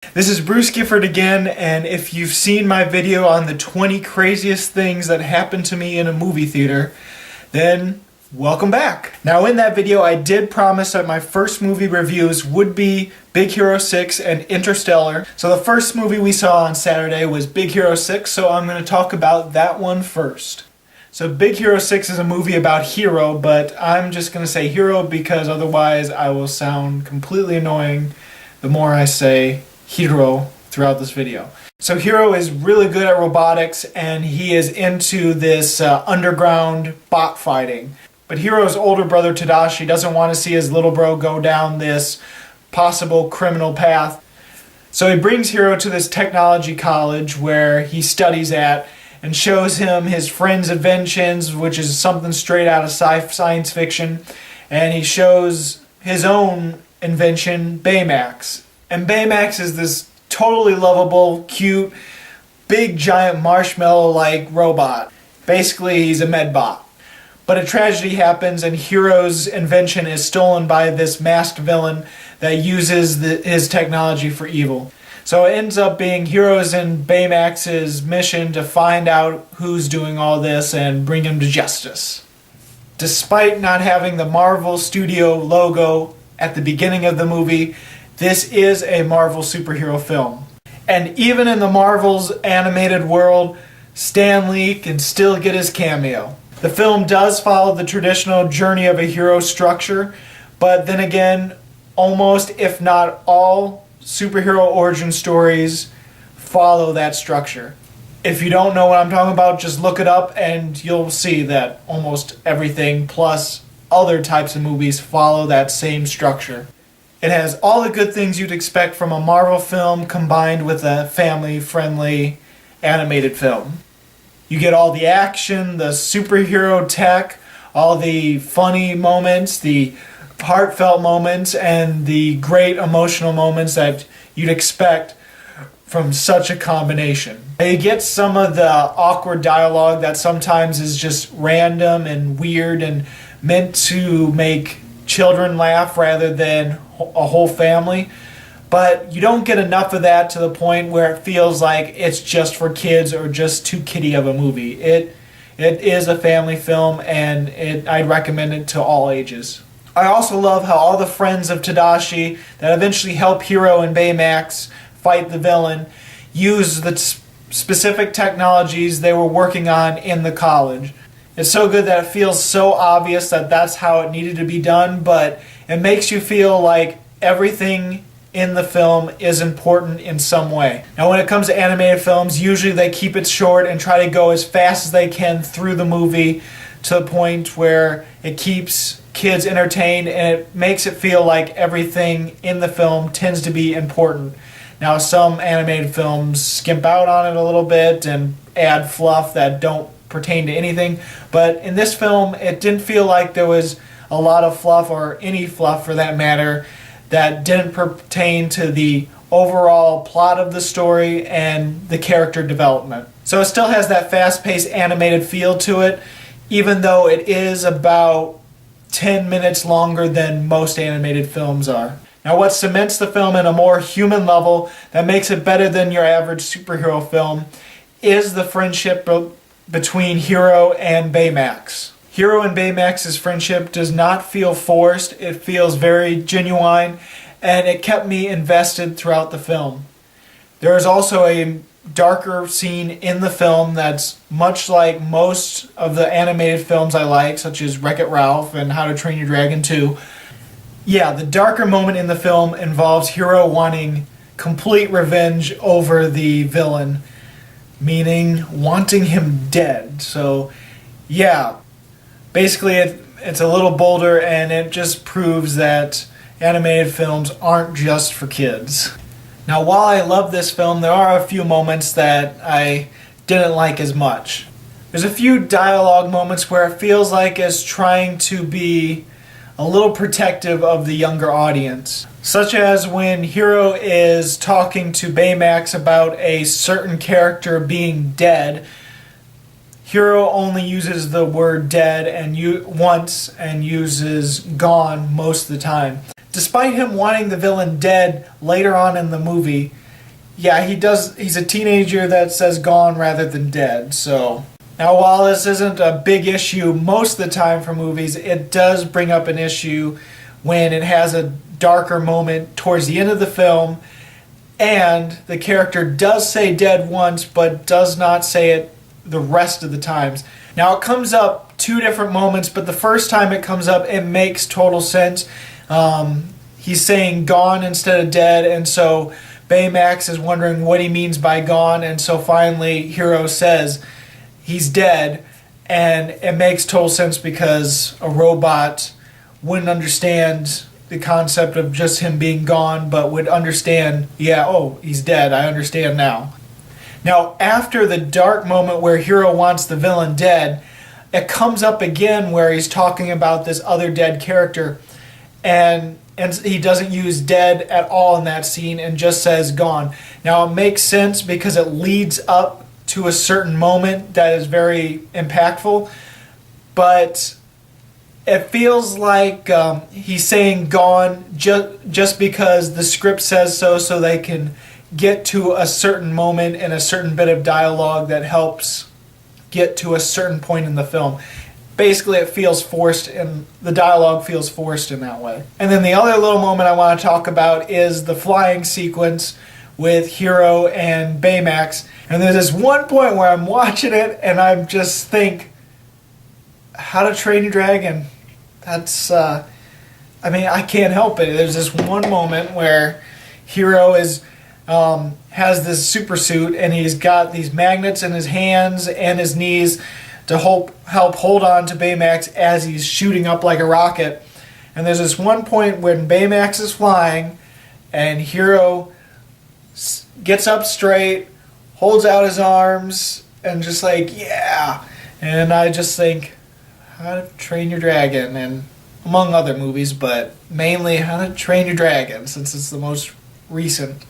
This is Bruce Gifford again, and if you've seen my video on the 20 craziest things that happened to me in a movie theater, then welcome back. Now in that video I did promise that my first movie reviews would be Big Hero 6 and Interstellar. So the first movie we saw on Saturday was Big Hero 6, so I'm going to talk about that one first. So Big Hero 6 is a movie about Hero, but I'm just going to say Hero because otherwise I will sound completely annoying the more I say Hero throughout this video. So Hero is really good at robotics and he is into this underground bot fighting. But Hero's older brother Tadashi doesn't want to see his little bro go down this possible criminal path. So he brings Hero to this technology college where he studies at and shows him his friend's inventions, which is something straight out of science fiction. And he shows his own invention, Baymax. And Baymax is this totally lovable, cute, big giant marshmallow-like robot. Basically, he's a medbot. But a tragedy happens and Hero's invention is stolen by this masked villain that uses his technology for evil. So it ends up being Hero's and Baymax's mission to find out who's doing all this and bring him to justice. Despite not having the Marvel Studio logo at the beginning of the movie, this is a Marvel superhero film. And even in the Marvel's animated world, Stan Lee can still get his cameo. The film does follow the traditional journey of a hero structure, but then again, almost if not all superhero origin stories follow that structure. If you don't know what I'm talking about, just look it up and you'll see that almost everything plus other types of movies follow that same structure. It has all the good things you'd expect from a Marvel film combined with a family-friendly animated film. You get all the action, the superhero tech, all the funny moments, the heartfelt moments, and the great emotional moments that you'd expect from such a combination. You get some of the awkward dialogue that sometimes is just random and weird and meant to make children laugh rather than a whole family, but you don't get enough of that to the point where it feels like it's just for kids or just too kiddie of a movie. It is a family film and I'd recommend it to all ages. I also love how all the friends of Tadashi that eventually help Hero and Baymax fight the villain use the specific technologies they were working on in the college. It's so good that it feels so obvious that that's how it needed to be done, but it makes you feel like everything in the film is important in some way. Now when it comes to animated films, usually they keep it short and try to go as fast as they can through the movie to the point where it keeps kids entertained and it makes it feel like everything in the film tends to be important. Now some animated films skimp out on it a little bit and add fluff that don't pertain to anything, but in this film it didn't feel like there was a lot of fluff, or any fluff for that matter, that didn't pertain to the overall plot of the story and the character development. So it still has that fast-paced animated feel to it, even though it is about 10 minutes longer than most animated films are. Now what cements the film in a more human level that makes it better than your average superhero film is the friendship between Hero and Baymax. Hero and Baymax's friendship does not feel forced, it feels very genuine, and it kept me invested throughout the film. There is also a darker scene in the film that's much like most of the animated films I like, such as Wreck-It Ralph and How to Train Your Dragon 2. Yeah, the darker moment in the film involves Hero wanting complete revenge over the villain, meaning wanting him dead. So, yeah. Basically, it's a little bolder, and it just proves that animated films aren't just for kids. Now, while I love this film, there are a few moments that I didn't like as much. There's a few dialogue moments where it feels like it's trying to be a little protective of the younger audience, such as when Hero is talking to Baymax about a certain character being dead. Hero only uses the word dead once and uses gone most of the time. Despite him wanting the villain dead later on in the movie, yeah, he's a teenager that says gone rather than dead, so. Now, while this isn't a big issue most of the time for movies, it does bring up an issue when it has a darker moment towards the end of the film, and the character does say dead once, but does not say it the rest of the times. Now, it comes up 2 different moments, but the first time it comes up, it makes total sense. He's saying gone instead of dead, and so Baymax is wondering what he means by gone, and so finally Hero says he's dead, and it makes total sense because a robot wouldn't understand the concept of just him being gone, but would understand, yeah, oh, he's dead, I understand now. Now, after the dark moment where Hero wants the villain dead, it comes up again where he's talking about this other dead character, and he doesn't use dead at all in that scene and just says gone. Now, it makes sense because it leads up to a certain moment that is very impactful, but it feels like he's saying gone just because the script says so they can get to a certain moment and a certain bit of dialogue that helps get to a certain point in the film. Basically, it feels forced, and the dialogue feels forced in that way. And then the other little moment I want to talk about is the flying sequence with Hero and Baymax. And there's this one point where I'm watching it and I just think, How to Train Your Dragon. That's, I can't help it. There's this one moment where Hero has this super suit and he's got these magnets in his hands and his knees to help hold on to Baymax as he's shooting up like a rocket. And there's this one point when Baymax is flying and Hero gets up straight, holds out his arms, and just like, yeah. And I just think, How to Train Your Dragon, and among other movies, but mainly How to Train Your Dragon, since it's the most recent.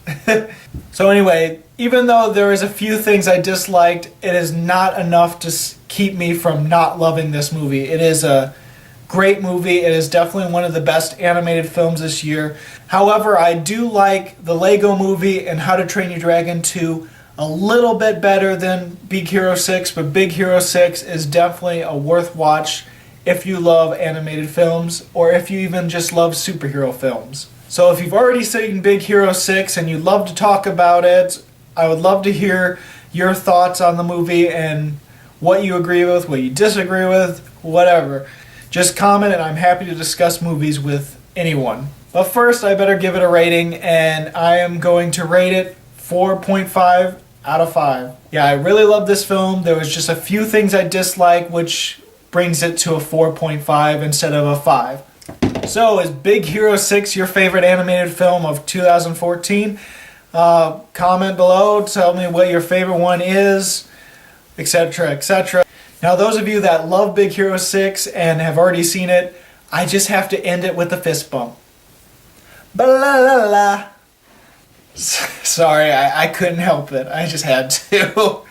So anyway, even though there is a few things I disliked, it is not enough to keep me from not loving this movie. It is a great movie. It is definitely one of the best animated films this year. However, I do like the Lego Movie and How to Train Your Dragon 2 a little bit better than Big Hero 6, but Big Hero 6 is definitely a worth watch if you love animated films or if you even just love superhero films. So if you've already seen Big Hero 6 and you'd love to talk about it, I would love to hear your thoughts on the movie and what you agree with, what you disagree with, whatever. Just comment and I'm happy to discuss movies with anyone. But first, I better give it a rating, and I am going to rate it 4.5 out of 5. Yeah, I really love this film. There was just a few things I dislike, which brings it to a 4.5 instead of a 5. So, is Big Hero 6 your favorite animated film of 2014? Comment below, tell me what your favorite one is, etc., etc. Now, those of you that love Big Hero 6 and have already seen it, I just have to end it with a fist bump. Ba-la-la-la. Sorry, I couldn't help it. I just had to.